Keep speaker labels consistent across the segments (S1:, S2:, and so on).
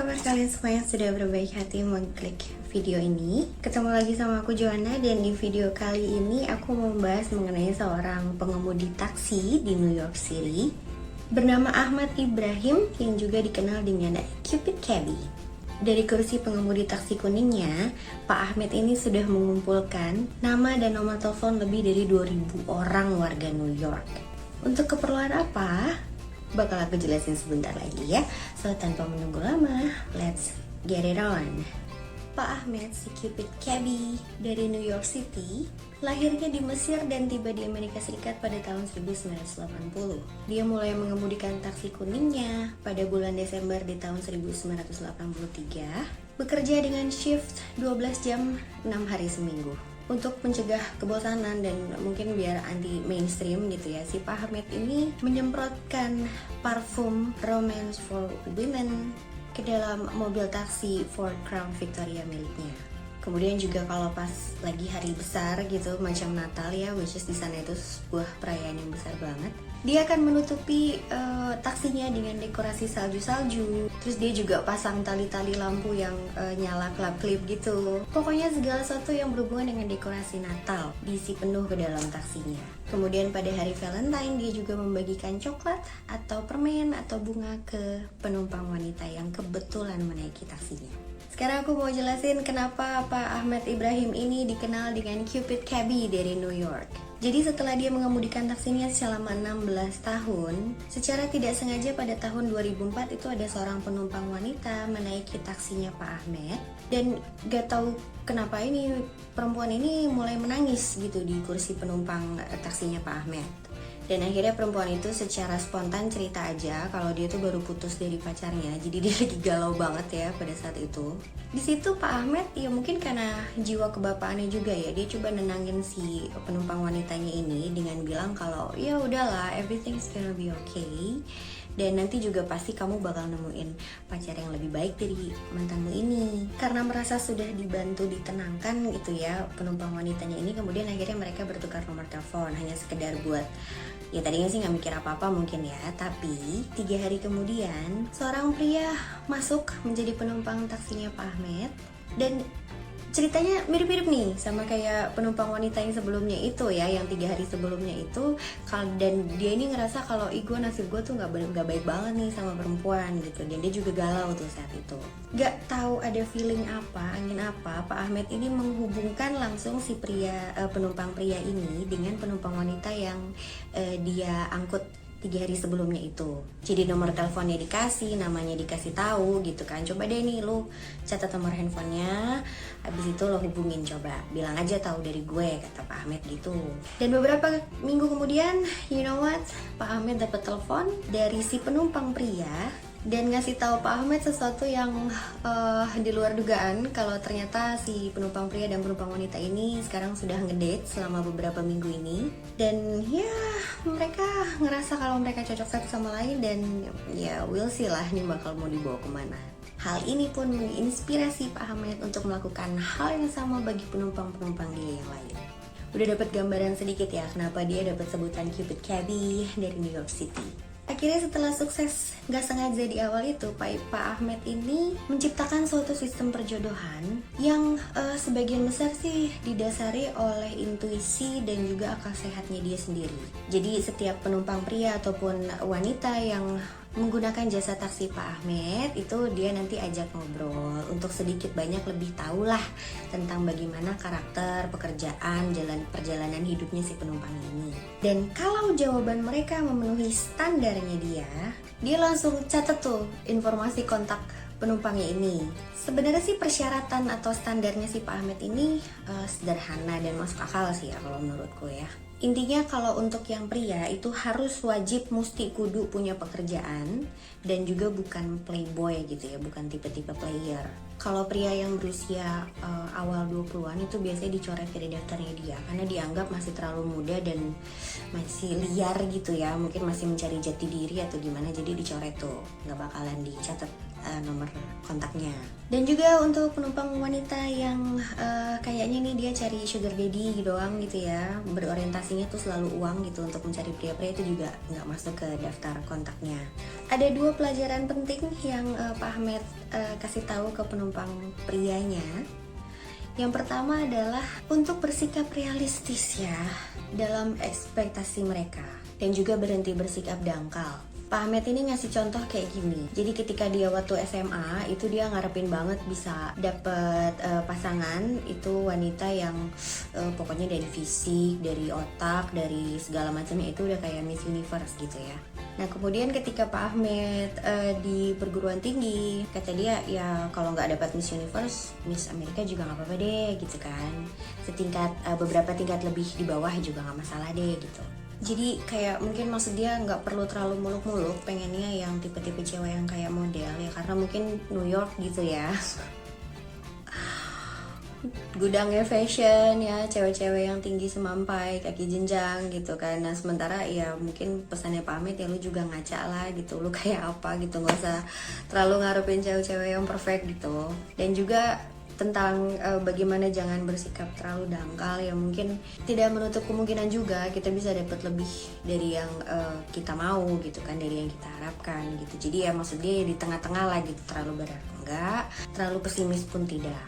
S1: kabar kalian semua yang sudah berbaik hati mengklik video ini? Ketemu lagi sama aku Joanna, dan di video kali ini aku mau membahas mengenai seorang pengemudi taksi di New York City bernama Ahmad Ibrahim yang juga dikenal dengan Cupid Cabbie. Dari kursi pengemudi taksi kuningnya, Pak Ahmed ini sudah mengumpulkan nama dan nomor telepon lebih dari 2.000 orang warga New York. Untuk keperluan apa? Bakal aku jelasin sebentar lagi ya. So tanpa menunggu lama, let's get it on. Pak Ahmed si Cupid Cabbie dari New York City lahirnya di Mesir dan tiba di Amerika Serikat pada tahun 1980. Dia mulai mengemudikan taksi kuningnya pada bulan Desember di tahun 1983, bekerja dengan shift 12 jam 6 hari seminggu. Untuk mencegah kebosanan dan mungkin biar anti mainstream gitu ya, si Pak Ahmed ini menyemprotkan parfum Romance for Women ke dalam mobil taksi Ford Crown Victoria miliknya. Kemudian juga kalau pas lagi hari besar gitu, macam Natal ya, which is di sana itu sebuah perayaan yang besar banget, dia akan menutupi taksinya dengan dekorasi salju-salju. Terus dia juga pasang tali-tali lampu yang nyala klip-klip gitu. Pokoknya segala sesuatu yang berhubungan dengan dekorasi Natal diisi penuh ke dalam taksinya. Kemudian pada hari Valentine dia juga membagikan coklat atau permen atau bunga ke penumpang wanita yang kebetulan menaiki taksinya. Sekarang aku mau jelasin kenapa Pak Ahmad Ibrahim ini dikenal dengan Cupid Cabbie dari New York. Jadi setelah dia mengemudikan taksinya selama 16 tahun, secara tidak sengaja pada tahun 2004 itu ada seorang penumpang wanita menaiki taksinya Pak Ahmed. Dan gak tahu kenapa ini perempuan ini mulai menangis gitu di kursi penumpang taksinya Pak Ahmed. Dan akhirnya perempuan itu secara spontan cerita aja kalau dia tuh baru putus dari pacarnya, jadi dia lagi galau banget ya pada saat itu. Di situ Pak Ahmed ya mungkin karena jiwa kebapaannya juga ya, dia coba nenangin si penumpang wanitanya ini dengan bilang kalau ya udahlah, everything's gonna be okay. Dan nanti juga pasti kamu bakal nemuin pacar yang lebih baik dari mantanmu ini. Karena merasa sudah dibantu ditenangkan gitu ya penumpang wanitanya ini, kemudian akhirnya mereka bertukar nomor telepon hanya sekedar buat, ya tadinya sih nggak mikir apa-apa mungkin ya. Tapi 3 hari kemudian seorang pria masuk menjadi penumpang taksinya Pak Ahmed. Dan ceritanya mirip-mirip nih sama kayak penumpang wanita yang sebelumnya itu ya, yang 3 hari sebelumnya itu. Dan dia ini ngerasa kalau gue nasib gue tuh nggak baik banget nih sama perempuan gitu. Dan dia juga galau tuh saat itu. Gak tahu ada feeling apa, angin apa, Pak Ahmed ini menghubungkan langsung si penumpang pria ini dengan penumpang wanita yang dia angkut 3 hari sebelumnya itu. Jadi nomor teleponnya dikasih, namanya dikasih tahu gitu kan. Coba deh nih lu catat nomor handphonenya, habis itu lo hubungin, coba bilang aja tahu dari gue, kata Pak Ahmed gitu. Dan beberapa minggu kemudian, you know what, Pak Ahmed dapat telepon dari si penumpang pria dan ngasih tahu Pak Ahmed sesuatu yang di luar dugaan, kalau ternyata si penumpang pria dan penumpang wanita ini sekarang sudah ngedate selama beberapa minggu ini. Dan ya mereka ngerasa kalau mereka cocok satu sama lain, dan ya we'll see lah nih bakal mau dibawa kemana. Hal ini pun menginspirasi Pak Ahmed untuk melakukan hal yang sama bagi penumpang-penumpang dia yang lain. Udah dapat gambaran sedikit ya kenapa dia dapat sebutan Cupid Cabbie dari New York City. Akhirnya setelah sukses gak sengaja di awal itu, Pak Ahmed ini menciptakan suatu sistem perjodohan yang sebagian besar sih didasari oleh intuisi dan juga akal sehatnya dia sendiri. Jadi setiap penumpang pria ataupun wanita yang menggunakan jasa taksi Pak Ahmed itu dia nanti ajak ngobrol untuk sedikit banyak lebih tahu lah tentang bagaimana karakter, pekerjaan, perjalanan hidupnya si penumpang ini. Dan kalau jawaban mereka memenuhi standarnya dia langsung catat tuh informasi kontak penumpangnya ini. Sebenarnya sih persyaratan atau standarnya si Pak Ahmed ini sederhana dan masuk akal sih ya kalau menurutku ya. Intinya kalau untuk yang pria itu harus wajib mesti kudu punya pekerjaan dan juga bukan playboy gitu ya, bukan tipe-tipe player. Kalau pria yang berusia awal 20-an itu biasanya dicoret dari daftarnya dia karena dianggap masih terlalu muda dan masih liar gitu ya, mungkin masih mencari jati diri atau gimana, jadi dicoret tuh, nggak bakalan dicatat nomor kontaknya. Dan juga untuk penumpang wanita yang kayaknya nih dia cari sugar daddy doang gitu ya, berorientasinya tuh selalu uang gitu untuk mencari pria-pria, itu juga nggak masuk ke daftar kontaknya. Ada 2 pelajaran penting yang Pak Ahmed kasih tahu ke penumpang prianya. Yang pertama adalah untuk bersikap realistis ya dalam ekspektasi mereka, dan juga berhenti bersikap dangkal. Pak Ahmed ini ngasih contoh kayak gini. Jadi ketika dia waktu SMA itu dia ngarepin banget bisa dapet pasangan itu wanita yang pokoknya dari fisik, dari otak, dari segala macamnya itu udah kayak Miss Universe gitu ya. Nah kemudian ketika Pak Ahmed di perguruan tinggi, kata dia ya kalau nggak dapat Miss Universe, Miss Amerika juga nggak apa-apa deh gitu kan. Setingkat beberapa tingkat lebih di bawah juga nggak masalah deh gitu. Jadi kayak mungkin maksud dia nggak perlu terlalu muluk-muluk, pengennya yang tipe-tipe cewek yang kayak model ya, karena mungkin New York gitu ya. Gudangnya fashion ya, cewek-cewek yang tinggi semampai, kaki jenjang gitu kan. Nah sementara ya mungkin pesannya Pak Ahmed ya lu juga ngaca lah gitu, lu kayak apa gitu, nggak usah terlalu ngarepin cewek-cewek yang perfect gitu. Dan juga tentang bagaimana jangan bersikap terlalu dangkal ya, mungkin tidak menutup kemungkinan juga kita bisa dapat lebih dari yang kita mau gitu kan, dari yang kita harapkan gitu. Jadi ya maksud dia di tengah-tengah lah gitu, terlalu berharap enggak, terlalu pesimis pun tidak.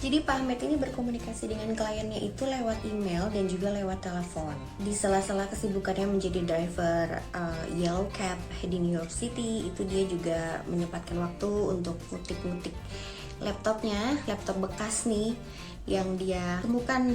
S1: Jadi Pak Ahmed ini berkomunikasi dengan kliennya itu lewat email dan juga lewat telepon. Di sela-sela kesibukannya menjadi driver Yellow Cab di New York City, itu dia juga menyempatkan waktu untuk ngutik-ngutik laptopnya, laptop bekas nih yang dia temukan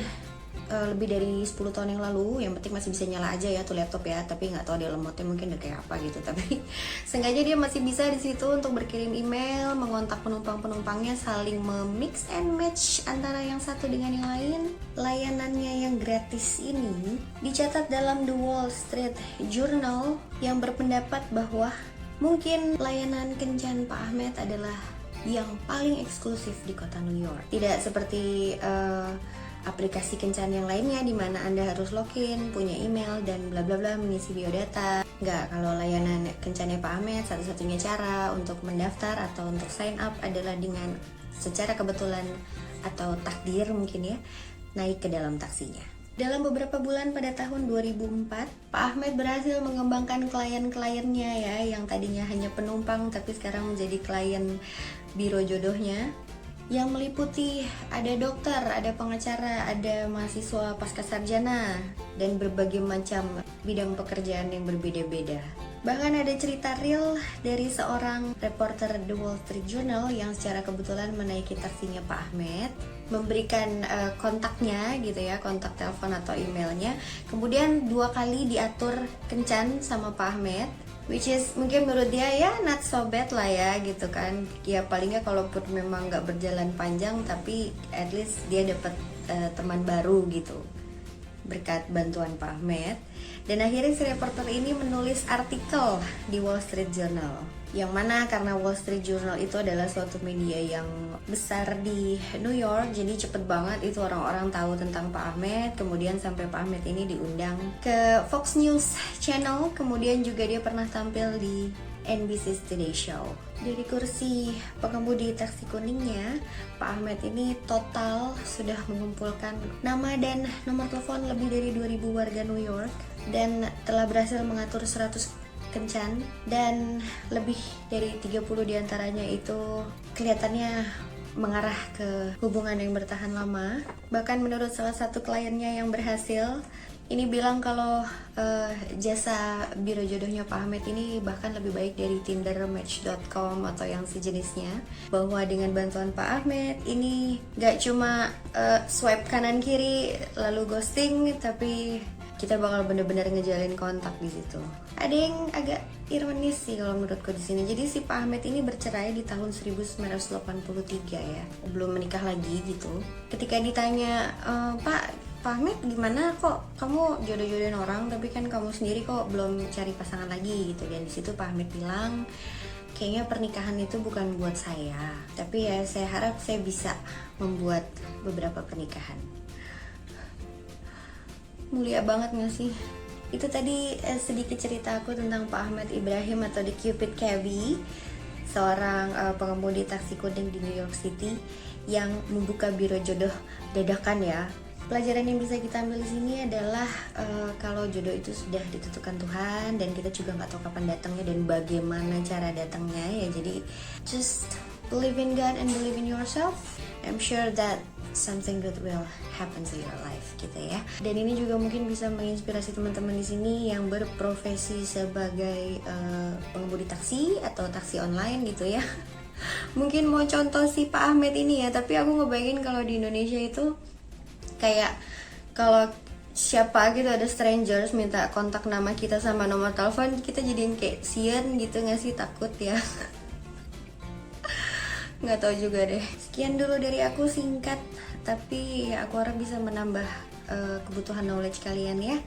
S1: lebih dari 10 tahun yang lalu. Yang penting masih bisa nyala aja ya tuh laptop ya, tapi nggak tahu dia lemotnya mungkin udah kayak apa gitu. Tapi sengaja dia masih bisa di situ untuk berkirim email, mengontak penumpang-penumpangnya, saling memix and match antara yang satu dengan yang lain. Layanannya yang gratis ini dicatat dalam The Wall Street Journal yang berpendapat bahwa mungkin layanan kencan Pak Ahmed adalah yang paling eksklusif di kota New York. Tidak seperti aplikasi kencan yang lainnya di mana Anda harus login, punya email dan bla bla bla, mengisi biodata. Enggak, kalau layanan kencannya Pak Ahmed, satu-satunya cara untuk mendaftar atau untuk sign up adalah dengan secara kebetulan atau takdir mungkin ya, naik ke dalam taksinya. Dalam beberapa bulan pada tahun 2004, Pak Ahmed berhasil mengembangkan klien-kliennya ya, yang tadinya hanya penumpang tapi sekarang menjadi klien biro jodohnya, yang meliputi ada dokter, ada pengacara, ada mahasiswa pasca sarjana, dan berbagai macam bidang pekerjaan yang berbeda-beda. Bahkan ada cerita real dari seorang reporter The Wall Street Journal yang secara kebetulan menaiki taksinya Pak Ahmed, memberikan kontaknya gitu ya, kontak telepon atau emailnya, kemudian 2 kali diatur kencan sama Pak Ahmed, which is mungkin menurut dia ya not so bad lah ya gitu kan. Ya paling nggak kalaupun memang nggak berjalan panjang, tapi at least dia dapat teman baru gitu berkat bantuan Pak Ahmed. Dan akhirnya si reporter ini menulis artikel di Wall Street Journal, yang mana karena Wall Street Journal itu adalah suatu media yang besar di New York, jadi cepet banget itu orang-orang tahu tentang Pak Ahmed. Kemudian sampai Pak Ahmed ini diundang ke Fox News Channel, kemudian juga dia pernah tampil di NBC Today Show. Dari kursi pengemudi taksi kuningnya, Pak Ahmed ini total sudah mengumpulkan nama dan nomor telepon lebih dari 2.000 warga New York, dan telah berhasil mengatur 100 kencan, dan lebih dari 30 diantaranya itu kelihatannya mengarah ke hubungan yang bertahan lama. Bahkan menurut salah satu kliennya yang berhasil, ini bilang kalau jasa biro jodohnya Pak Ahmed ini bahkan lebih baik dari Tinder, Match.com atau yang sejenisnya. Bahwa dengan bantuan Pak Ahmed ini gak cuma swipe kanan kiri lalu ghosting, tapi kita bakal bener-bener ngejalin kontak di situ. Ada yang agak ironis sih kalau menurutku di sini. Jadi si Pak Ahmed ini bercerai di tahun 1983 ya, belum menikah lagi gitu. Ketika ditanya, Pak Ahmed gimana kok kamu jodoh-jodohin orang tapi kan kamu sendiri kok belum cari pasangan lagi gitu. Dan di situ Pak Ahmed bilang, kayaknya pernikahan itu bukan buat saya, tapi ya saya harap saya bisa membuat beberapa pernikahan. Mulia banget gak sih? Itu tadi sedikit cerita aku tentang Pak Ahmed Ibrahim atau The Cupid Cabbie, seorang pengemudi taksi kuning di New York City yang membuka biro jodoh dadakan ya. Pelajaran yang bisa kita ambil di sini adalah kalau jodoh itu sudah ditentukan Tuhan dan kita juga nggak tahu kapan datangnya dan bagaimana cara datangnya ya. Jadi just believe in God and believe in yourself. I'm sure that something good will happen to your life gitu ya. Dan ini juga mungkin bisa menginspirasi teman-teman di sini yang berprofesi sebagai pengemudi taksi atau taksi online gitu ya. Mungkin mau contoh si Pak Ahmed ini ya, tapi aku ngebayangin kalau di Indonesia itu kayak kalau siapa gitu ada strangers minta kontak nama kita sama nomor telepon, kita jadiin kayak sian gitu nggak sih, takut ya. Nggak tahu juga deh. Sekian dulu dari aku, singkat tapi aku harap bisa menambah kebutuhan knowledge kalian ya.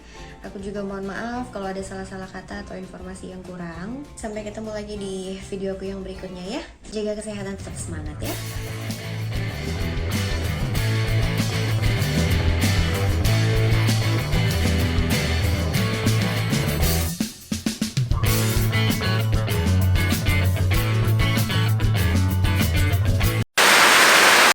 S1: Aku juga mohon maaf kalau ada salah-salah kata atau informasi yang kurang. Sampai ketemu lagi di video aku yang berikutnya ya. Jaga kesehatan, tetap semangat ya.